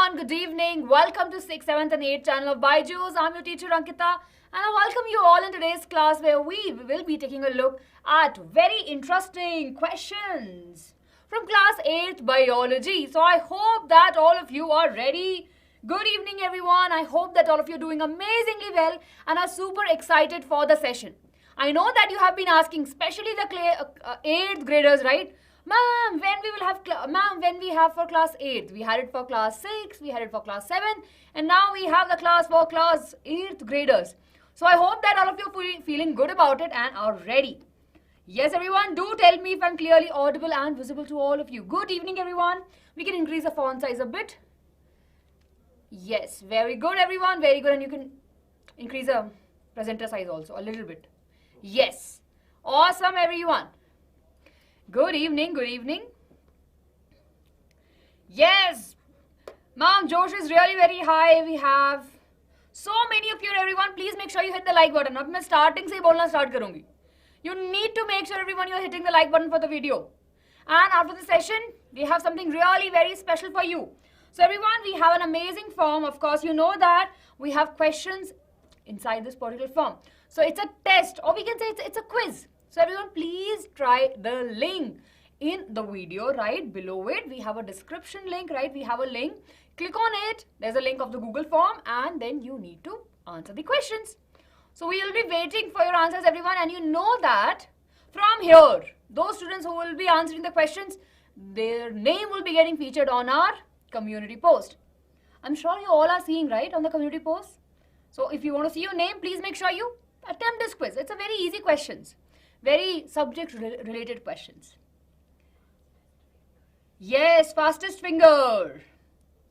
everyone, good evening. Welcome to 6th, 7th and 8th channel of Byju's. I'm your teacher Ankita and I welcome you all in today's class where we will be taking a look at very interesting questions from class 8th biology. So I hope that all of you are ready. Good evening everyone. I hope that all of you are doing amazingly well and are super excited for the session. I know that you have been asking, especially the 8th graders, right? Ma'am, when we have for class 8th, we had it for class 6, we had it for class 7, and now we have the class for class 8th graders. So I hope that all of you are feeling good about it and are ready. Yes, everyone, do tell me if I'm clearly audible and visible to all of you. Good evening, everyone. We can increase the font size a bit. Yes, very good, everyone. Very good. And you can increase the presenter size also a little bit. Yes. Awesome, everyone. Good evening, good evening. Yes, ma'am, Josh is really very high. We have so many of you, everyone. Please make sure you hit the like button. अब मैं starting से ही बोलना start करूँगी. You need to make sure everyone you're hitting the like button for the video. And after the session, we have something really very special for you. So everyone, we have an amazing form. Of course, you know that we have questions inside this particular form. So it's a test, or we can say it's a quiz. So everyone, please try the link in the video right below it. We have a description link, right? We have a link. Click on it. There's a link of the Google form and then you need to answer the questions. So we will be waiting for your answers, everyone. And you know that from here, those students who will be answering the questions, their name will be getting featured on our community post. I'm sure you all are seeing, right, on the community post. So if you want to see your name, please make sure you attempt this quiz. It's a very easy questions. Very subject-related questions. Yes, fastest finger.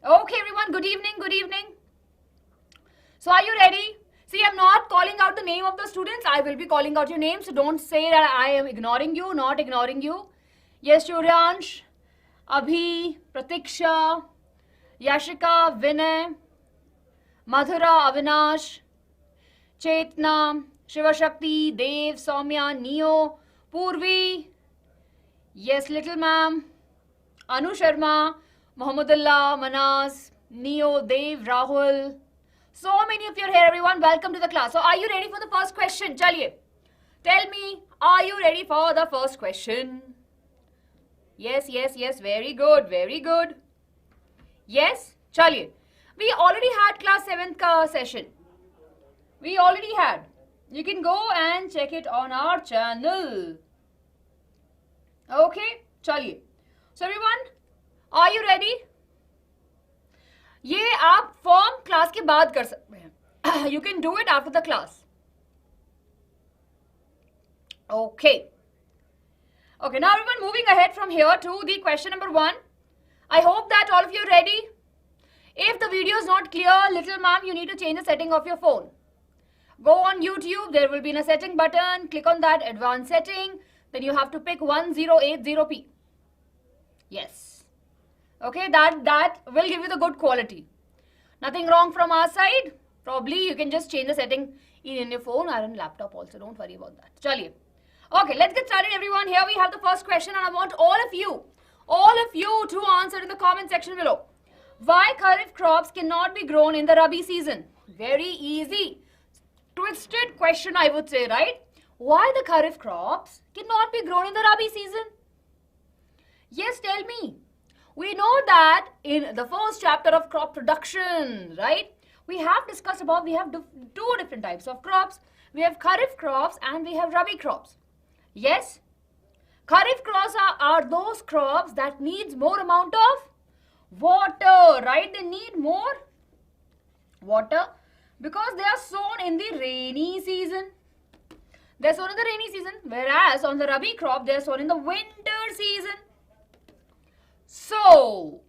Okay, everyone, good evening, good evening. So are you ready? See, I'm not calling out the name of the students. I will be calling out your names. So don't say that I am ignoring you, not ignoring you. Yes, Shuryansh, Abhi, Pratiksha, Yashika, Vinay, Madhura, Avinash, Chetna, Shiva Shakti, Dev, Soumya, Neo, Purvi, yes, little ma'am, Anu Sharma, Mohammedullah, Manas, Neo, Dev, Rahul. So many of you are here, everyone. Welcome to the class. So are you ready for the first question? Chaliye. Tell me, are you ready for the first question? Yes, yes, yes. Very good, very good. Yes, chaliye. We already had class 7th session. We already had. You can go and check it on our channel. Okay, chaliye. So everyone, are you ready? ये आप form class के बाद कर सकते हैं. You can do it after the class. Okay. Okay, now everyone, moving ahead from here to the question number 1. I hope that all of you are ready. If the video is not clear, little ma'am, you need to change the setting of your phone. Go on YouTube, there will be a setting button, click on that advanced setting, then you have to pick 1080p. Yes. Okay, that will give you the good quality. Nothing wrong from our side. Probably you can just change the setting in your phone or in laptop also. Don't worry about that. Chaliye. Okay, let's get started everyone. Here we have the first question and I want all of you to answer in the comment section below. Why kharif crops cannot be grown in the Rabi season? Very easy. Twisted question, I would say, right? Why the kharif crops cannot be grown in the Rabi season? Yes, tell me. We know that in the first chapter of crop production, right? We have discussed about, we have two different types of crops. We have kharif crops and we have Rabi crops. Yes? Kharif crops are those crops that needs more amount of water, right? They need more water because they are sown in the rainy season. They are sown in the rainy season, whereas on the Rabi crop, they are sown in the winter season. So,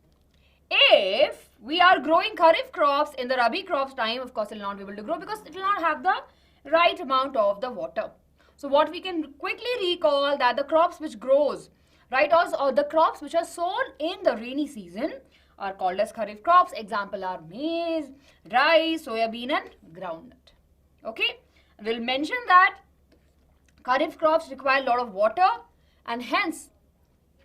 if we are growing kharif crops in the Rabi crops time, of course, it will not be able to grow because it will not have the right amount of the water. So, what we can quickly recall that the crops which grows, right, or the crops which are sown in the rainy season are called as kharif crops. Example are maize, rice, soya bean and groundnut. Okay, we'll mention that kharif crops require a lot of water and hence,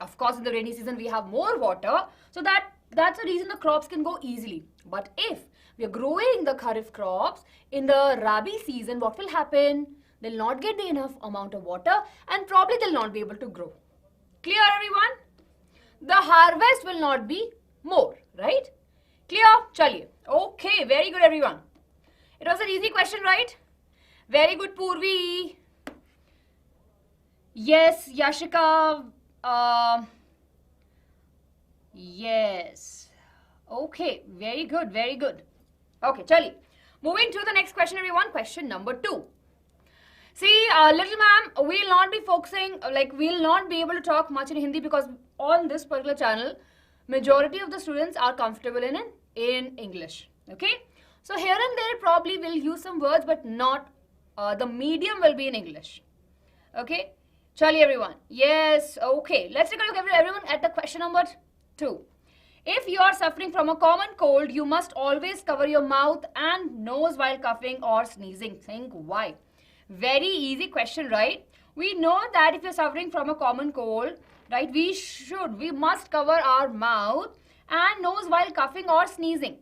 of course, in the rainy season we have more water, so that That's the reason the crops can go easily. But if we are growing the kharif crops in the rabi season, what will happen? They'll not get the enough amount of water and probably they'll not be able to grow. Clear, everyone? The harvest will not be more, right? Clear? Chaliye. Okay, very good, everyone. It was an easy question, right? Very good, Purvi. Yes, Yashika. Yes. Okay, very good, very good. Okay, chali. Moving to the next question, everyone. Question number 2. See, little ma'am, we'll not be focusing, we'll not be able to talk much in Hindi because on this particular channel, majority of the students are comfortable in English. Okay? So here and there probably we'll use some words, but not, the medium will be in English. Okay? Chali, everyone. Yes, okay. Let's take a look, everyone, at the question number 2. If you are suffering from a common cold, you must always cover your mouth and nose while coughing or sneezing. Think why? Very easy question, right? We know that if you're suffering from a common cold, right, we must cover our mouth and nose while coughing or sneezing.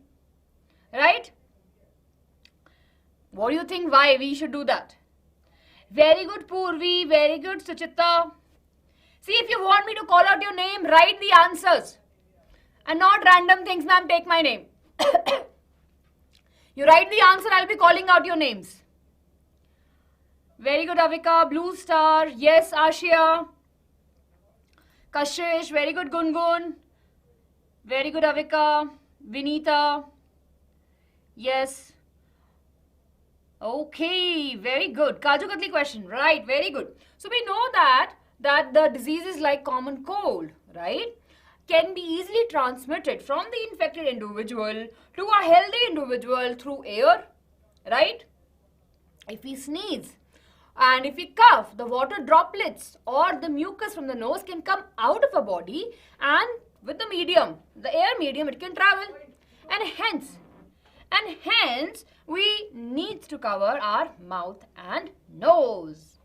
Right? What do you think why we should do that? Very good, Purvi. Very good, Suchita. See, if you want me to call out your name, write the answers. And not random things, ma'am, take my name. You write the answer, I'll be calling out your names. Very good, Avika. Blue star. Yes, Ashia. Kashish. Very good, Gungun. Very good, Avika. Vinita. Yes. Okay, very good. Kaju Katli question. Right, very good. So we know that the diseases like common cold, right, can be easily transmitted from the infected individual to a healthy individual through air, right? If we sneeze and if we cough, the water droplets or the mucus from the nose can come out of our body, and with the medium, the air medium, it can travel, and hence we need to cover our mouth and nose.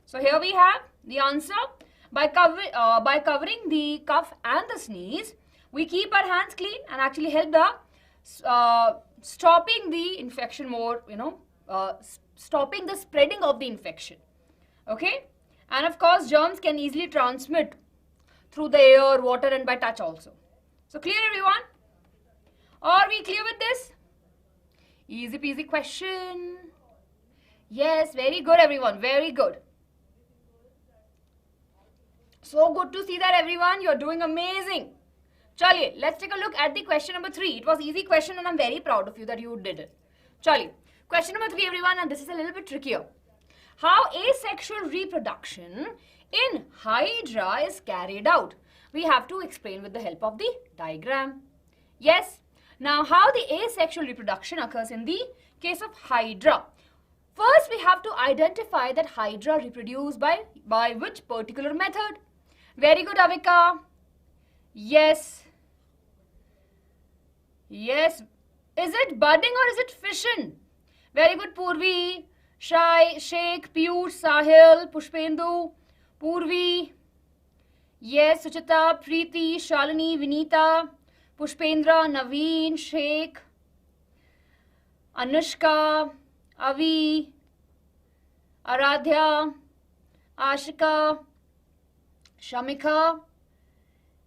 So here we have the answer. By covering the cough and the sneeze, we keep our hands clean and actually help the stopping the infection more, stopping the spreading of the infection. Okay? And of course, germs can easily transmit through the air, water, and by touch also. So clear, everyone? Are we clear with this? Easy peasy question. Yes, very good, everyone. Very good. So good to see that, everyone. You're doing amazing. Chaliye, let's take a look at the question number 3. It was easy question and I'm very proud of you that you did it. Chaliye, question number 3, everyone, and this is a little bit trickier. How asexual reproduction in Hydra is carried out? We have to explain with the help of the diagram. Yes. Now, how the asexual reproduction occurs in the case of Hydra? First, we have to identify that Hydra reproduce by which particular method. Very good, Avika. Yes. Yes. Is it budding or is it fission? Very good, Purvi. Shai, Sheikh, Piyush, Sahil, Pushpendu, Purvi. Yes, Suchita, Preeti, Shalini, Vinita, Pushpendra, Naveen, Sheikh, Anushka, Avi, Aradhya, Ashika, Shamika.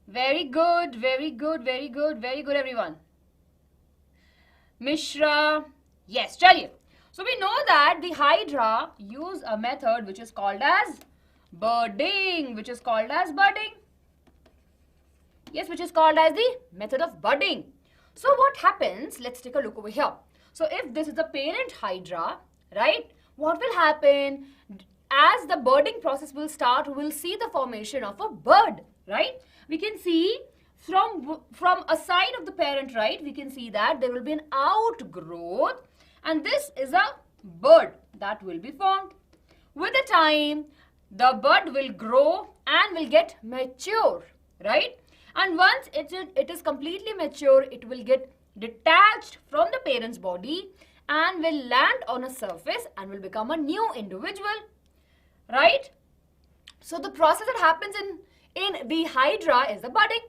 Very good, very good, very good, very good, everyone. Mishra. Yes, chaliye. So we know that the Hydra use a method which is called as budding. Which is called as budding. Yes, which is called as the method of budding. So what happens? Let's take a look over here. So if this is the parent Hydra, right, what will happen? As the budding process will start, we will see the formation of a bud, right? We can see from a side of the parent, right, we can see that there will be an outgrowth, and this is a bud that will be formed. With the time, the bud will grow and will get mature, right? And once it is completely mature, it will get detached from the parent's body and will land on a surface and will become a new individual, right? So the process that happens in the Hydra is the budding.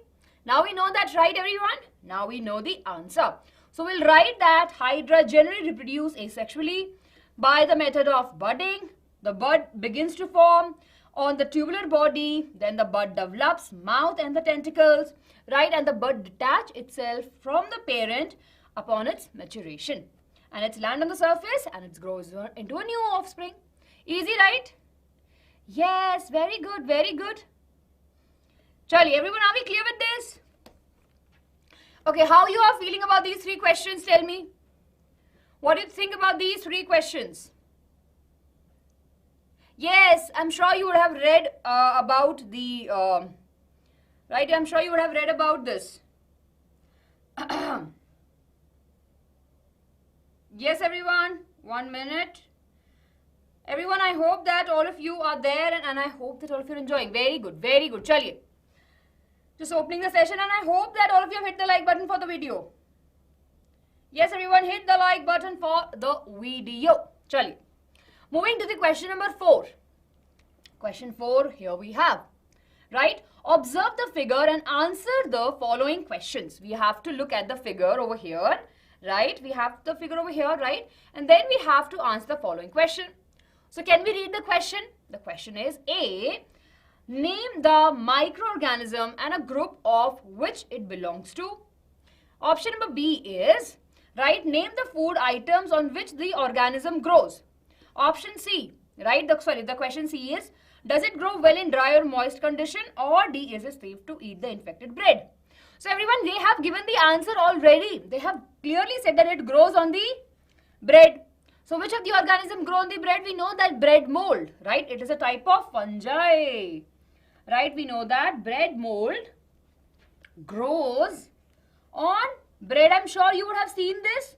Now we know that, right, everyone? Now we know the answer. So we'll write that hydra generally reproduce asexually by the method of budding. The bud begins to form on the tubular body, then the bud develops mouth and the tentacles, right, and the bud detach itself from the parent upon its maturation. And it's land on the surface and it grows into a new offspring. Easy, right? Yes, very good, very good. Charlie, everyone, are we clear with this? Okay, how you are feeling about these three questions? Tell me. What do you think about these three questions? Yes, I'm sure you would have read about the, right, I'm sure you would have read about this. Yes, everyone, 1 minute. Everyone, I hope that all of you are there and I hope that all of you are enjoying. Very good, very good. Chaliye. Just opening the session and I hope that all of you have hit the like button for the video. Yes, everyone, hit the like button for the video. Chaliye. Moving to the question number 4. Question 4, here we have, right? Observe the figure and answer the following questions. We have to look at the figure over here, right? We have the figure over here, right? And then we have to answer the following question. So can we read the question? The question is A, name the microorganism and a group of which it belongs to. Option number B is, right, name the food items on which the organism grows. Option C, right, the question C is, does it grow well in dry or moist condition, or D, is it safe to eat the infected bread? So everyone, they have given the answer already. They have clearly said that it grows on the bread. So which of the organism grow on the bread? We know that bread mold, right? It is a type of fungi, right? We know that bread mold grows on bread. I'm sure you would have seen this.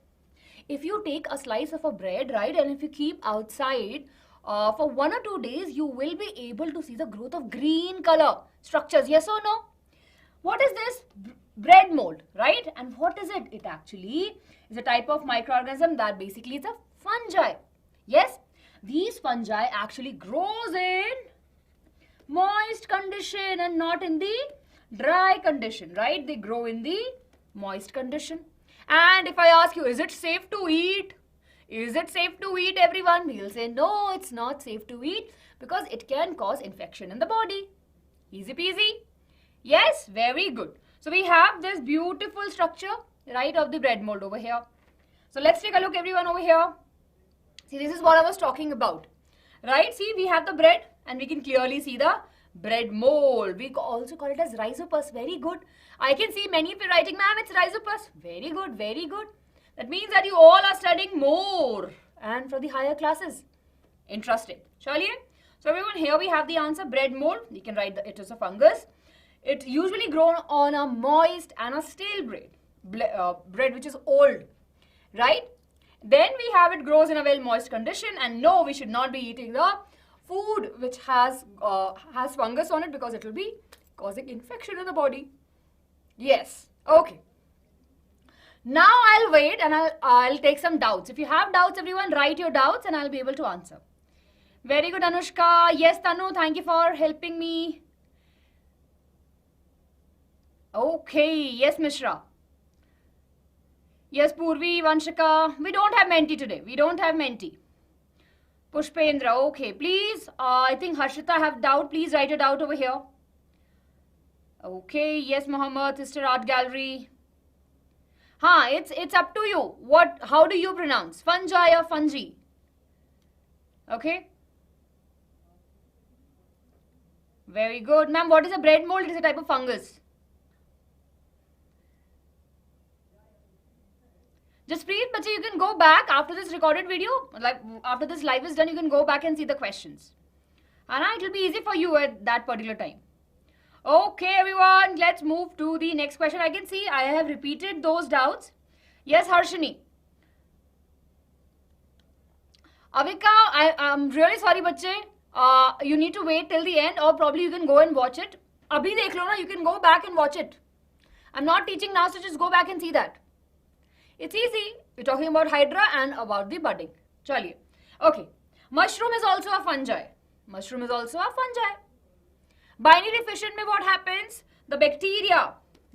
If you take a slice of a bread, right, and if you keep outside for 1 or 2 days, you will be able to see the growth of green color structures. Yes or no? What is this? Bread mold, right? And what is it? It actually is a type of microorganism that basically is a fungi. Yes, these fungi actually grows in moist condition and not in the dry condition, right? They grow in the moist condition. And if I ask you, is it safe to eat? Is it safe to eat, everyone? We'll say, no, it's not safe to eat because it can cause infection in the body. Easy peasy. Yes, very good. So we have this beautiful structure, right, of the bread mold over here. So let's take a look, everyone, over here. See, this is what I was talking about, right? See, we have the bread and we can clearly see the bread mold. We also call it as rhizopus. Very good. I can see many of you writing, ma'am, it's rhizopus. Very good, very good. That means that you all are studying more and for the higher classes. Interesting. Chaliye. So everyone, here we have the answer, bread mold. You can write it as a fungus. It usually grown on a moist and a stale bread which is old, right? Then we have it grows in a well moist condition, and no, we should not be eating the food which has fungus on it because it will be causing infection in the body. Yes. Okay. Now I'll wait and I'll take some doubts. If you have doubts, everyone, write your doubts and I'll be able to answer. Very good, Anushka. Yes, Tanu, thank you for helping me. Okay. Yes, Mishra. Yes, Purvi, Vanshika. We don't have Menti today. We don't have Menti. Pushpendra. Okay. Please, I think Harshita have doubt. Please write it out over here. Okay. Yes, Muhammad, Sister Art Gallery. It's up to you. How do you pronounce? Fungi or fungi? Okay. Very good. Ma'am, what is a bread mold? It is a type of fungus. Jaspreet, Bache, you can go back after this recorded video. Like after this live is done, you can go back and see the questions. And it will be easy for you at that particular time. Okay, everyone, let's move to the next question. I can see I have repeated those doubts. Yes, Harshini. Avika, I'm really sorry, bache. You need to wait till the end, or probably you can go and watch it. Abhi dekh lo na, you can go back and watch it. I'm not teaching now, so just go back and see that. It's easy. We're talking about hydra and about the budding. Chaliye. Okay. Mushroom is also a fungi. Mushroom is also a fungi. Binary fission mein what happens? The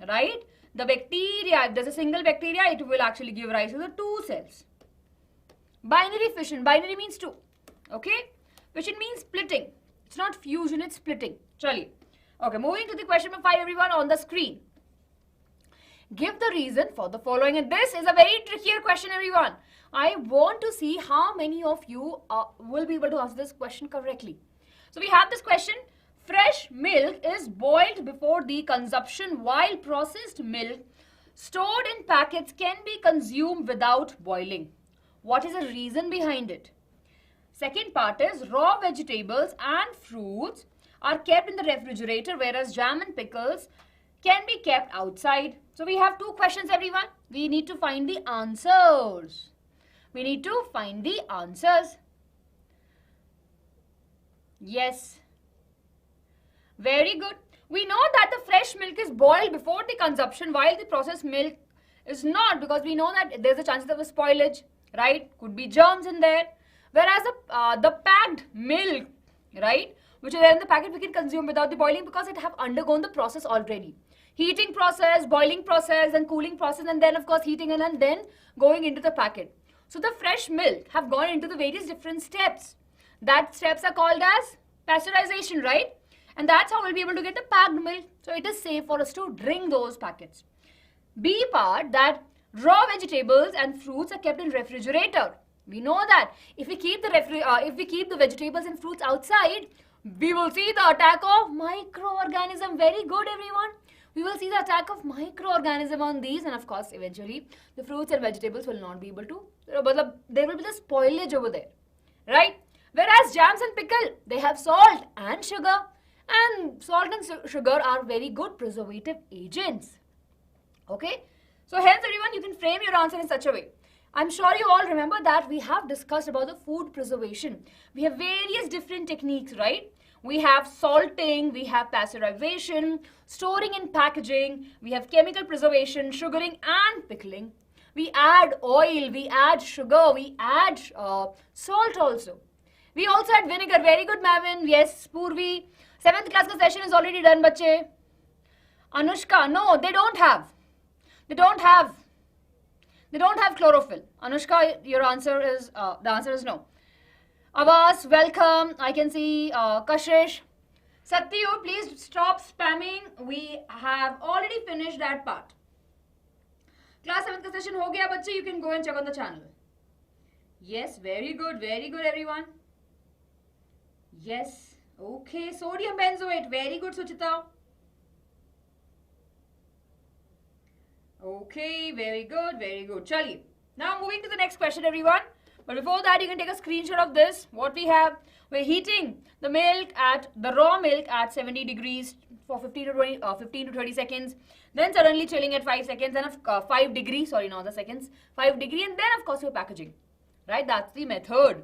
right? The bacteria, if there's a single bacteria, it will actually give rise to the 2 cells. Binary fission, binary means 2, okay? Fission means splitting. It's not fusion, it's splitting. Chaliye. Okay, moving to the question number 5, everyone, on the screen. Give the reason for the following. And this is a very trickier question, everyone. I want to see how many of you will be able to answer this question correctly. So we have this question. Fresh milk is boiled before the consumption, while processed milk stored in packets can be consumed without boiling. What is the reason behind it? Second part is raw vegetables and fruits are kept in the refrigerator, whereas jam and pickles can be kept outside. So we have 2 questions, everyone. We need to find the answers. We need to find the answers. Yes. Very good. We know that the fresh milk is boiled before the consumption, while the processed milk is not, because we know that there's a chance of a spoilage, right? Could be germs in there. Whereas the packed milk, right, which is there in the packet, we can consume without the boiling because it have undergone the process already. Heating process, boiling process, and cooling process, and then of course heating and then going into the packet. So the fresh milk have gone into the various different steps. That steps are called as pasteurization, right? And that's how we'll be able to get the packed milk. So it is safe for us to drink those packets. B part, that raw vegetables and fruits are kept in refrigerator. We know that if we keep the vegetables and fruits outside, we will see the attack of microorganism. Very good, everyone. We will see the attack of microorganism on these, and of course, eventually, the fruits and vegetables will not be able to, there will be the spoilage over there, right? Whereas jams and pickle, they have salt and sugar, and salt and sugar are very good preservative agents, okay? So hence, everyone, you can frame your answer in such a way. I'm sure you all remember that we have discussed about the food preservation. We have various different techniques, right? We have salting, we have pasteurization, storing and packaging, we have chemical preservation, sugaring and pickling. We add oil, we add sugar, we add salt also. We also add vinegar. Very good, Mavin. Yes, Purvi. 7th class ka session is already done, bache. Anushka, no, they don't have. They don't have chlorophyll. Anushka, your answer is, the answer is no. Abbas, welcome. I can see Kashish. Satyu, please stop spamming. We have already finished that part. Class 7th ka session ho gaya, bache. You can go and check on the channel. Yes, very good, everyone. Yes, okay. Sodium benzoate. Very good, Suchita. Okay, very good. Chaliye. Now moving to the next question, everyone. But before that, you can take a screenshot of this. What we have, we're heating the raw milk at 70 degrees for 15 to 30 seconds. Then suddenly chilling at 5 seconds and 5 degrees, sorry, not the seconds, 5 degree, and then of course we're packaging, right? That's the method,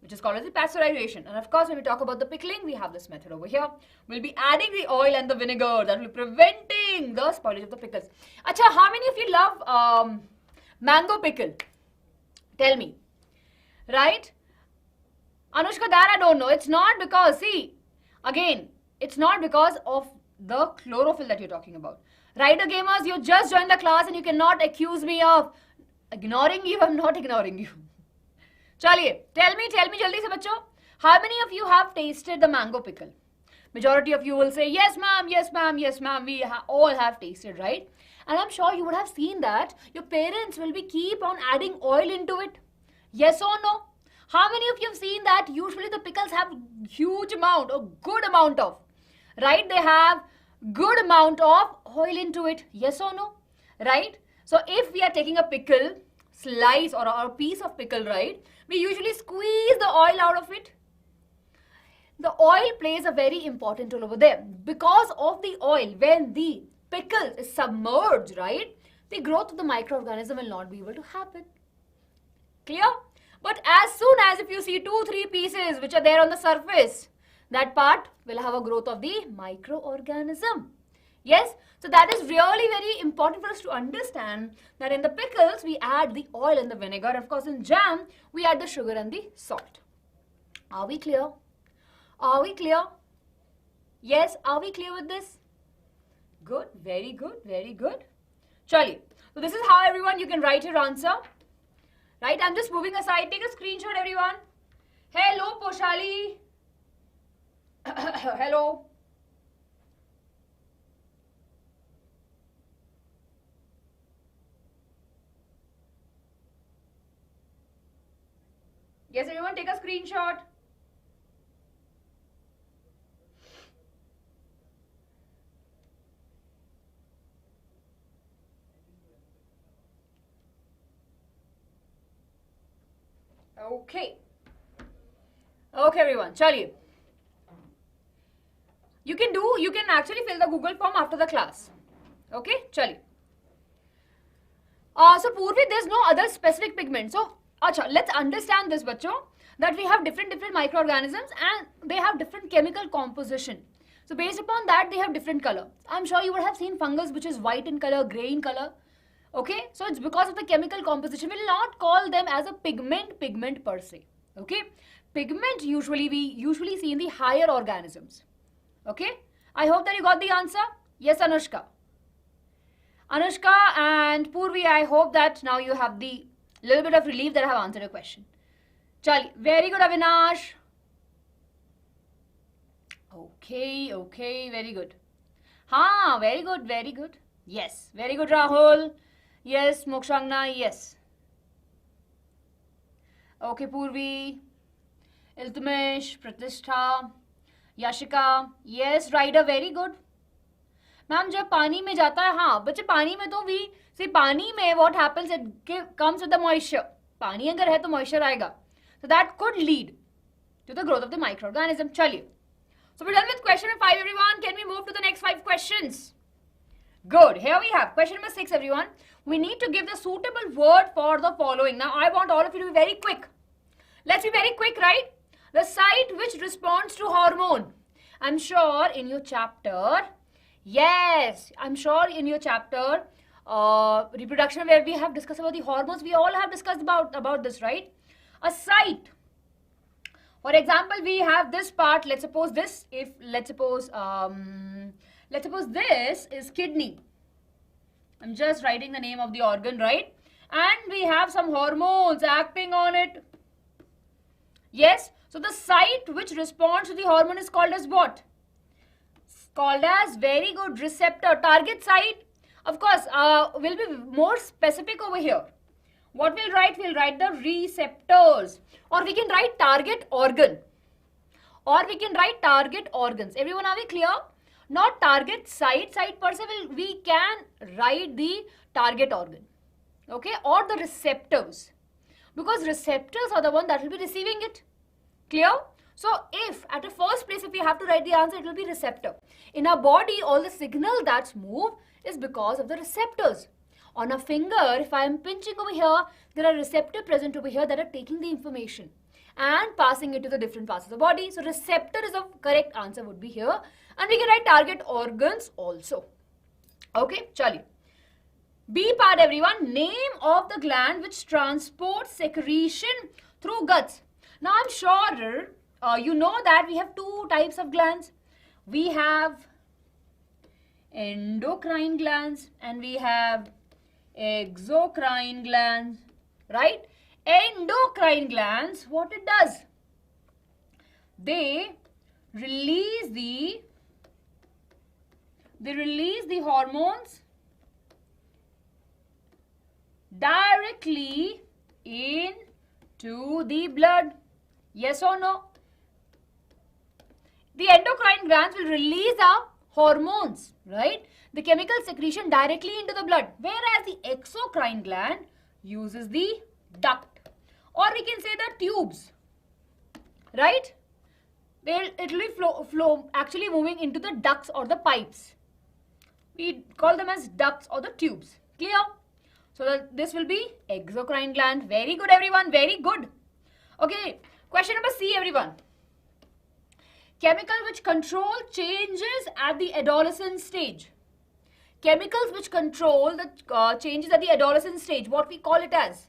which is called as the pasteurization. And of course, when we talk about the pickling, we have this method over here. We'll be adding the oil and the vinegar that will be preventing the spoilage of the pickles. Acha, how many of you love mango pickle? Tell me. Right? Anushka, that I don't know. It's not because, see, again, it's not because of the chlorophyll that you're talking about. Rider gamers, you just joined the class and you cannot accuse me of ignoring you. I'm not ignoring you. Chaliye, tell me jaldi se bachcho. How many of you have tasted the mango pickle? Majority of you will say, yes ma'am, yes ma'am, yes ma'am. We all have tasted, right? And I'm sure you would have seen that your parents will be keep on adding oil into it. Yes or no? How many of you have seen that usually the pickles have huge amount or good amount of, right? They have good amount of oil into it. Yes or no? Right? So if we are taking a pickle slice or a piece of pickle, right? We usually squeeze the oil out of it. The oil plays a very important role over there. Because of the oil, when the pickle is submerged, right? The growth of the microorganism will not be able to happen. Clear? But as soon as if you see 2-3 pieces which are there on the surface, that part will have a growth of the microorganism. Yes? So that is really very important for us to understand that in the pickles, we add the oil and the vinegar. Of course, in jam, we add the sugar and the salt. Are we clear? Are we clear? Yes, are we clear with this? good, very good, very good. Chaliye. So this is how everyone you can write your answer. Right, I'm just moving aside. Take a screenshot, everyone. Hello, Poshali. Hello. Yes, everyone, take a screenshot. Okay. Okay, everyone. Chaliye. You can actually fill the Google form after the class. Okay, chaliye. So Purvi, there's no other specific pigment. So, let's understand this, bacho, that we have different microorganisms and they have different chemical composition. So based upon that, they have different color. I'm sure you would have seen fungus which is white in color, grey in color. Okay, so it's because of the chemical composition. We will not call them as a pigment per se. Okay, pigment we usually see in the higher organisms. Okay, I hope that you got the answer. Yes, Anushka and Purvi, I hope that now you have the little bit of relief that I have answered your question. Chali, very good, Avinash. Okay, very good. Very good. Yes, very good, Rahul. Yes, Mokshangna, yes. Okay, Purvi, Iltumesh, Pratishtha, Yashika, yes, Ryder, very good. Ma'am जब पानी में जाता है, हाँ बच्चे पानी में तो भी सी पानी में what happens, it comes with the moisture. पानी अगर है तो moisture आएगा. So that could lead to the growth of the microorganism. चलिए. So we're done with question number 5, everyone. Can we move to the next 5 questions? Good. Here we have question number 6, everyone. We need to give the suitable word for the following. Now I want all of you to be very quick. Let's be very quick, right? The site which responds to hormone. I'm sure in your chapter, yes, I'm sure in your chapter, reproduction, where we have discussed about the hormones, we all have discussed about this, right? A site. For example, we have this part. Let's suppose this. Let's suppose this is kidney. I'm just writing the name of the organ, right? And we have some hormones acting on it. Yes. So the site which responds to the hormone is called as what? Called as, very good, receptor. Target site, of course, will be more specific over here. What we'll write the receptors, or we can write target organ, or we can write target organs. Everyone, are we clear? Not target site per se, we can write the target organ, okay, or the receptors, because receptors are the one that will be receiving it. Clear? So if at the first place, if we have to write the answer, it will be receptor. In our body, all the signal that's moved is because of the receptors. On a finger, if I am pinching over here, there are receptors present over here that are taking the information and passing it to the different parts of the body. So receptor is the correct answer would be here. And we can write target organs also. Okay, chali. B part, everyone. Name of the gland which transports secretion through guts. Now I'm sure you know that we have 2 types of glands. We have endocrine glands and we have exocrine glands, right? Endocrine glands, what it does? They release the hormones directly into the blood. Yes or no? The endocrine glands will release the hormones, right? The chemical secretion directly into the blood, whereas the exocrine gland uses the duct, or we can say the tubes, right? It will be flow actually moving into the ducts or the pipes. We call them as ducts or the tubes. Clear? So this will be exocrine gland. Very good, everyone. Very good. Okay. Question number C, everyone. Chemical which control changes at the adolescent stage. Chemicals which control the changes at the adolescent stage. What we call it as?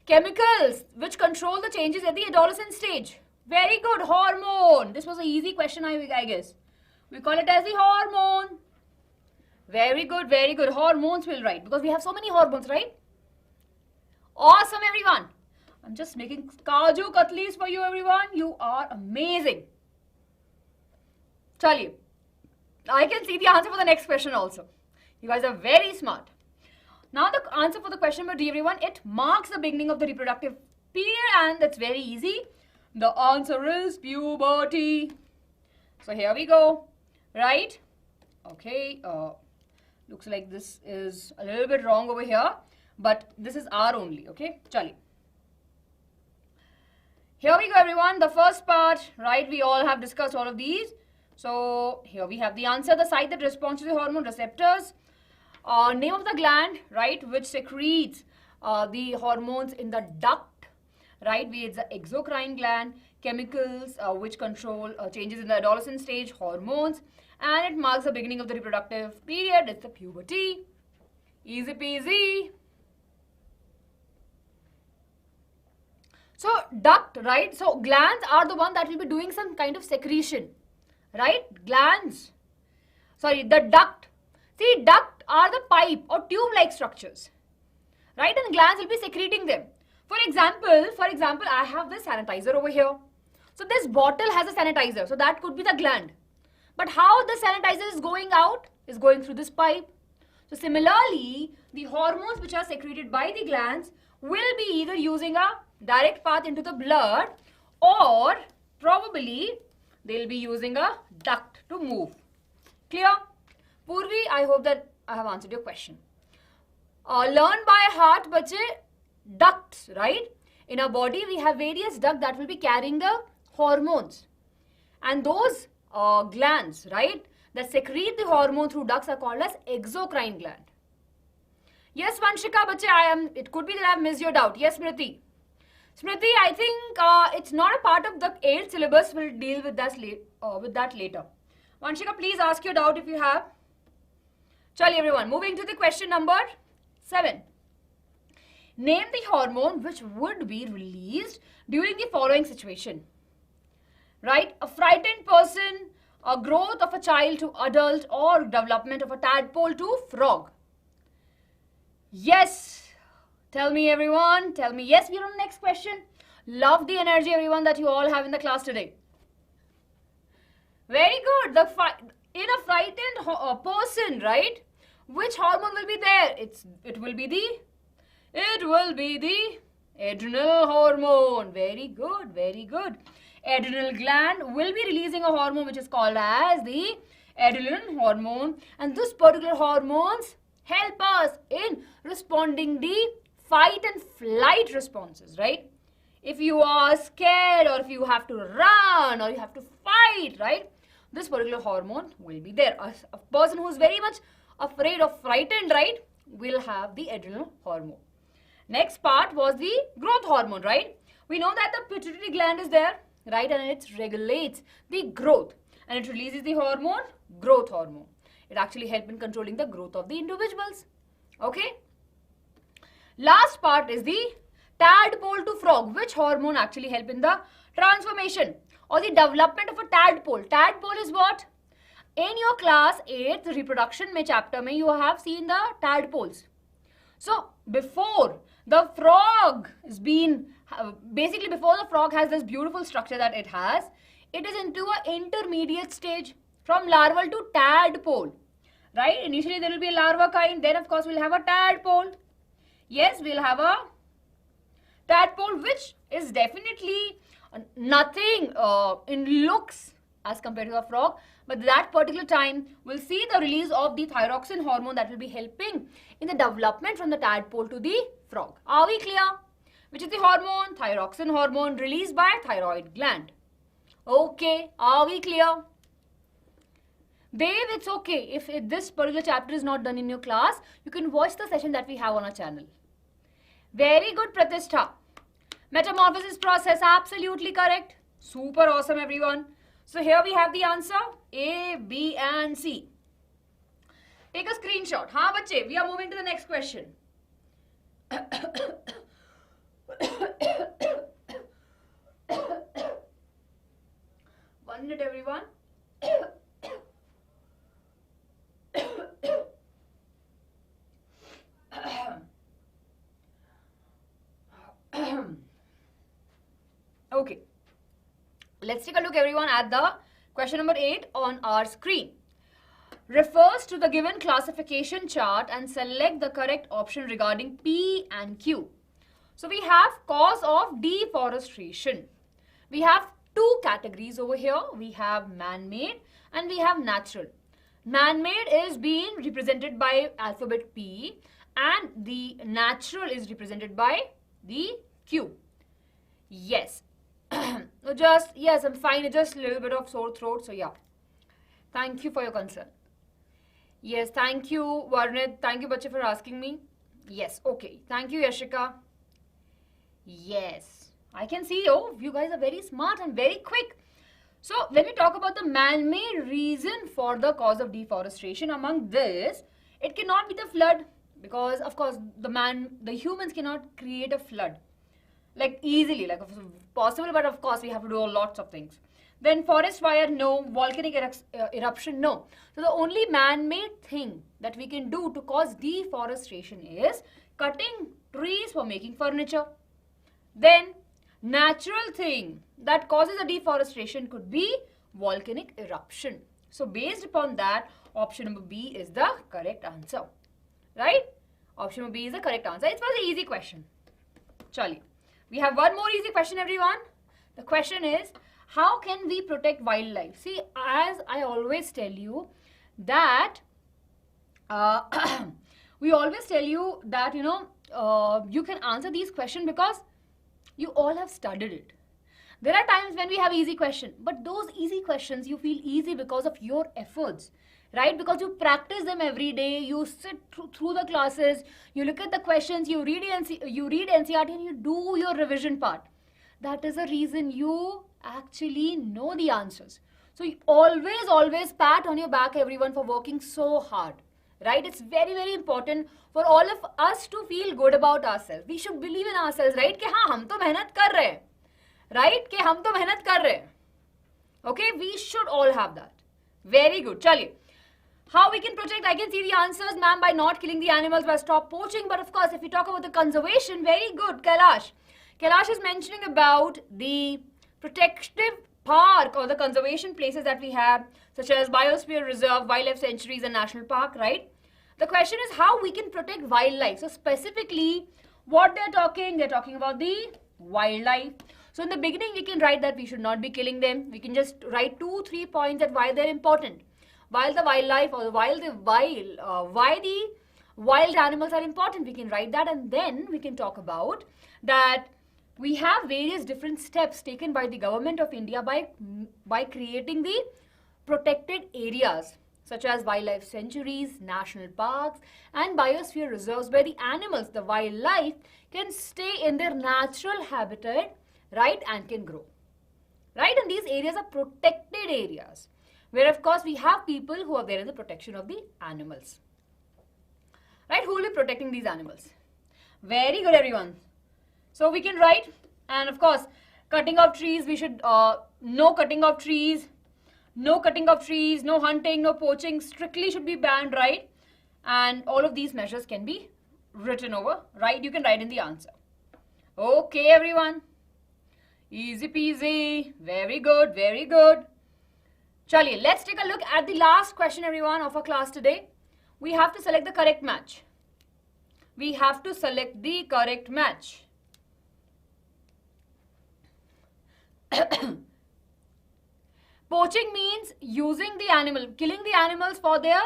Chemicals which control the changes at the adolescent stage. Very good. Hormone. This was an easy question, I guess. We call it as the hormone. Very good, very good. Hormones we'll write because we have so many hormones, right? Awesome, everyone. I'm just making Kaju Katlis for you, everyone. You are amazing. Chaliye. I can see the answer for the next question also. You guys are very smart. Now the answer for the question number D, everyone, it marks the beginning of the reproductive period, and that's very easy. The answer is puberty. So here we go, right? Okay, looks like this is a little bit wrong over here, but this is R only, okay? Chali. Here we go, everyone. The first part, right? We all have discussed all of these. So here we have the answer, the site that responds to the hormone receptors. Name of the gland, right, which secretes the hormones in the duct, right? It's the exocrine gland. Chemicals which control changes in the adolescent stage, hormones. And it marks the beginning of the reproductive period. It's the puberty. Easy peasy. So duct, right? So glands are the one that will be doing some kind of secretion, right? Glands. Sorry, the duct. See, duct are the pipe or tube-like structures, right? And glands will be secreting them. For example, I have this sanitizer over here. So this bottle has a sanitizer. So that could be the gland. But how the sanitizer is going out? Is going through this pipe. So similarly, the hormones which are secreted by the glands will be either using a direct path into the blood, or probably they'll be using a duct to move. Clear? Purvi, I hope that I have answered your question. Learn by heart, bache, ducts, right? In our body, we have various ducts that will be carrying the hormones. And those glands, right, that secrete the hormone through ducts are called as exocrine gland. Yes, Vanshika, bache, it could be that I have missed your doubt. Yes, Smriti. Smriti, I think it's not a part of the 8th syllabus. We'll deal with that later. Vanshika, please ask your doubt if you have. Chali, everyone. Moving to the question number 7. Name the hormone which would be released during the following situation. Right? A frightened person, a growth of a child to adult, or development of a tadpole to frog. Yes. Tell me, everyone. Tell me. Yes, we're on the next question. Love the energy, everyone, that you all have in the class today. Very good. In a frightened person, right? Which hormone will be there? It will be the adrenal hormone. Very good. Very good. Adrenal gland will be releasing a hormone which is called as the adrenaline hormone. And this particular hormones help us in responding the fight and flight responses, right? If you are scared, or if you have to run, or you have to fight, right? This particular hormone will be there. A person who is very much afraid or frightened, right, will have the adrenal hormone. Next part was the growth hormone, right? We know that the pituitary gland is there, right, and it regulates the growth, and it releases the hormone, growth hormone. It actually helps in controlling the growth of the individuals. Okay? Last part is the tadpole to frog. Which hormone actually help in the transformation or the development of a tadpole? Tadpole is what? In your class 8th reproduction mein chapter mein you have seen the tadpoles. So before the frog is basically before the frog has this beautiful structure that it has, it is into an intermediate stage from larval to tadpole. Right? Initially there will be a larva kind, then of course we'll have a tadpole. Yes, we'll have a tadpole, which is definitely nothing in looks as compared to a frog. But that particular time, we'll see the release of the thyroxine hormone that will be helping in the development from the tadpole to the frog. Are we clear? Which is the hormone? Thyroxine hormone released by thyroid gland. Okay, are we clear? Dave, it's okay. If this particular chapter is not done in your class, you can watch the session that we have on our channel. Very good, Pratishtha. Metamorphosis process, absolutely correct. Super awesome, everyone. So here we have the answer, A, B and C. Take a screenshot. Haan, bache, we are moving to the next question. 1 minute, everyone. Okay. Let's take a look, everyone, at the question number 8 on our screen. Refers to the given classification chart and select the correct option regarding P and Q. So we have cause of deforestation. We have two categories over here. We have man-made and we have natural. Man-made is being represented by alphabet P and the natural is represented by the Q. Yes. Yes, I'm fine. Just a little bit of sore throat. So yeah. Thank you for your concern. Yes, thank you, Varnit. Thank you, Bache, for asking me. Yes, okay. Thank you, Yashika. Yes, I can see, oh, you guys are very smart and very quick. So, when we talk about the man-made reason for the cause of deforestation, among this, it cannot be the flood because, of course, the humans cannot create a flood. Like easily, like possible, but of course, we have to do lots of things. Then forest fire, no. Volcanic eruption, no. So the only man-made thing that we can do to cause deforestation is cutting trees for making furniture. Then natural thing that causes a deforestation could be volcanic eruption. So based upon that, option number B is the correct answer. Right? Option number B is the correct answer. It was an easy question. Charlie. We have one more easy question, everyone. The question is, how can we protect wildlife? See, as I always tell you that, we always tell you that, you can answer these questions because you all have studied it. There are times when we have easy questions, but those easy questions you feel easy because of your efforts, right? Because you practice them every day, you sit through the classes, you look at the questions, you read NCERT and you do your revision part. That is the reason you actually know the answers. So you always pat on your back, everyone, for working so hard, right? It's very, very important for all of us to feel good about ourselves. We should believe in ourselves, right? कि हाँ हम तो मेहनत कर रहे हैं, right? कि हम तो मेहनत कर रहे हैं. Okay, we should all have that. Very good. चलिए. How we can protect? I can see the answers, ma'am, by not killing the animals, by stop poaching. But of course, if we talk about the conservation, very good, Kailash. Kailash is mentioning about the protective park or the conservation places that we have, such as Biosphere Reserve, Wildlife Sanctuaries and National Park, right? The question is how we can protect wildlife. So specifically, what they're talking about the wildlife. So in the beginning, we can write that we should not be killing them. We can just write 2-3 points that why they're important. While the wildlife or why the wild animals are important, we can write that, and then we can talk about that we have various different steps taken by the government of India by creating the protected areas such as wildlife sanctuaries, national parks and biosphere reserves where the animals, the wildlife can stay in their natural habitat, right, and can grow. Right, and these areas are protected areas where of course we have people who are there in the protection of the animals. Right, who will be protecting these animals? Very good, everyone. So we can write, and of course, cutting of trees, we should, no cutting of trees, no hunting, no poaching, strictly should be banned, right? And all of these measures can be written over, right? You can write in the answer. Okay, everyone. Easy peasy. Very good, very good. Chaliye, let's take a look at the last question, everyone, of our class today. We have to select the correct match. We have to select the correct match. Poaching means using the animal, killing the animals for their,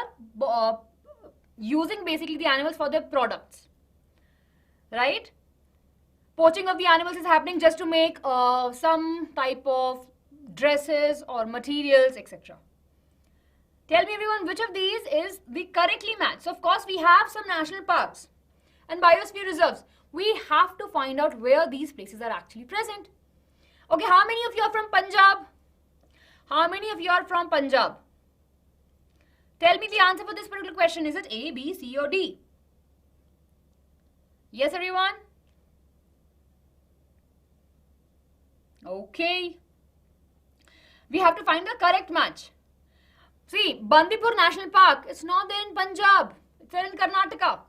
using basically the animals for their products, right? Poaching of the animals is happening just to make some type of dresses or materials, etc. Tell me, everyone, which of these is the correctly matched? So, of course, we have some national parks and biosphere reserves. We have to find out where these places are actually present. Okay, how many of you are from Punjab? How many of you are from Punjab? Tell me the answer for this particular question. Is it A, B, C or D? Yes, everyone? Okay. We have to find the correct match. See, Bandipur National Park, it's not there in Punjab. It's there in Karnataka.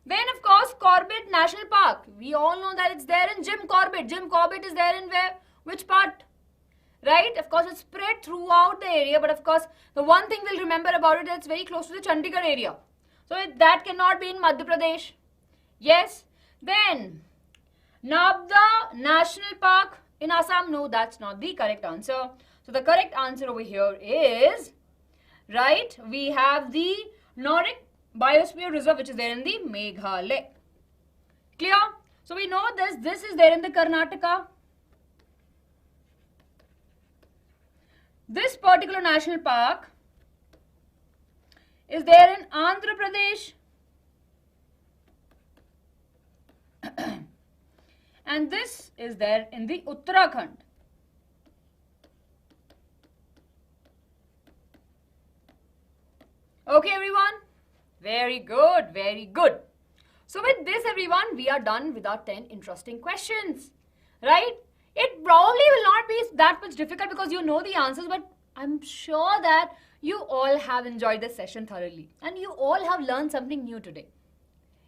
Then, of course, Corbett National Park. We all know that it's there in Jim Corbett. Jim Corbett is there in where? Which part? Right? Of course, it's spread throughout the area, but of course, the one thing we'll remember about it is it's very close to the Chandigarh area. So that cannot be in Madhya Pradesh. Yes. Then, Nabda National Park in Assam. No, that's not the correct answer. So the correct answer over here is, right, we have the Norik Biosphere Reserve, which is there in the Meghalaya. Clear? So we know this is there in the Karnataka. This particular national park is there in Andhra Pradesh. And this is there in the Uttarakhand. Okay, everyone? Very good, very good. So with this, everyone, we are done with our 10 interesting questions, right? It probably will not be that much difficult because you know the answers, but I'm sure that you all have enjoyed this session thoroughly and you all have learned something new today.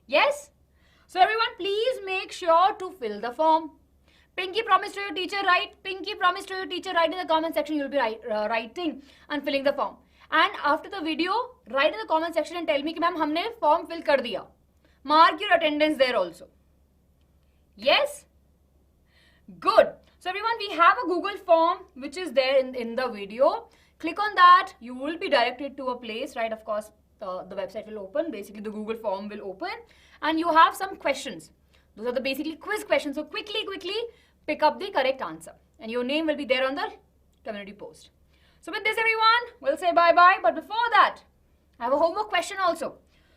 Yes? So everyone, please make sure to fill the form. Pinky promised to your teacher, right? Pinky promised to your teacher, write in the comment section. You'll be writing and filling the form. And after the video, write in the comment section and tell me, ma'am, humne form fill kar diya. Mark your attendance there also. Yes? Good. So everyone, we have a Google form which is there in the video. Click on that. You will be directed to a place, right? Of course, the website will open. Basically, the Google form will open. And you have some questions. Those are the basically quiz questions. So quickly pick up the correct answer. And your name will be there on the community post. So with this, everyone, we'll say bye-bye. But before that, I have a homework question also.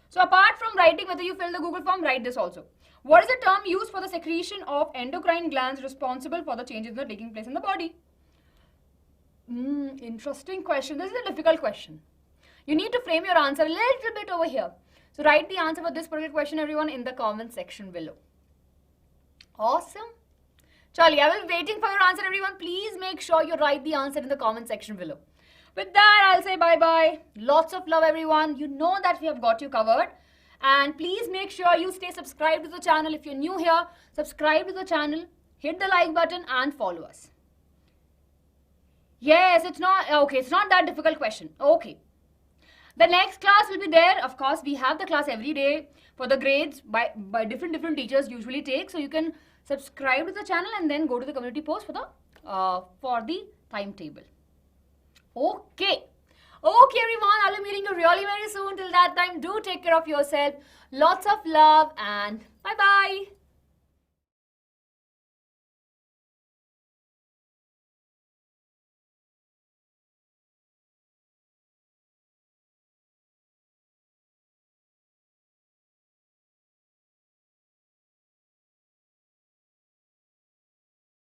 So apart from writing whether you fill the Google form, write this also. What is the term used for the secretion of endocrine glands responsible for the changes that are taking place in the body? Interesting question. This is a difficult question. You need to frame your answer a little bit over here. So write the answer for this particular question, everyone, in the comment section below. Awesome. Charlie, I will be waiting for your answer, everyone. Please make sure you write the answer in the comment section below. With that, I'll say bye-bye. Lots of love, everyone. You know that we have got you covered. And please make sure you stay subscribed to the channel. If you're new here, subscribe to the channel, hit the like button and follow us. Yes, it's not that difficult question. Okay. The next class will be there. Of course, we have the class every day for the grades by different teachers usually take. So you can subscribe to the channel and then go to the community post for the timetable. Okay. Okay, everyone, I'll be meeting you really very soon. Till that time, do take care of yourself. Lots of love and bye-bye.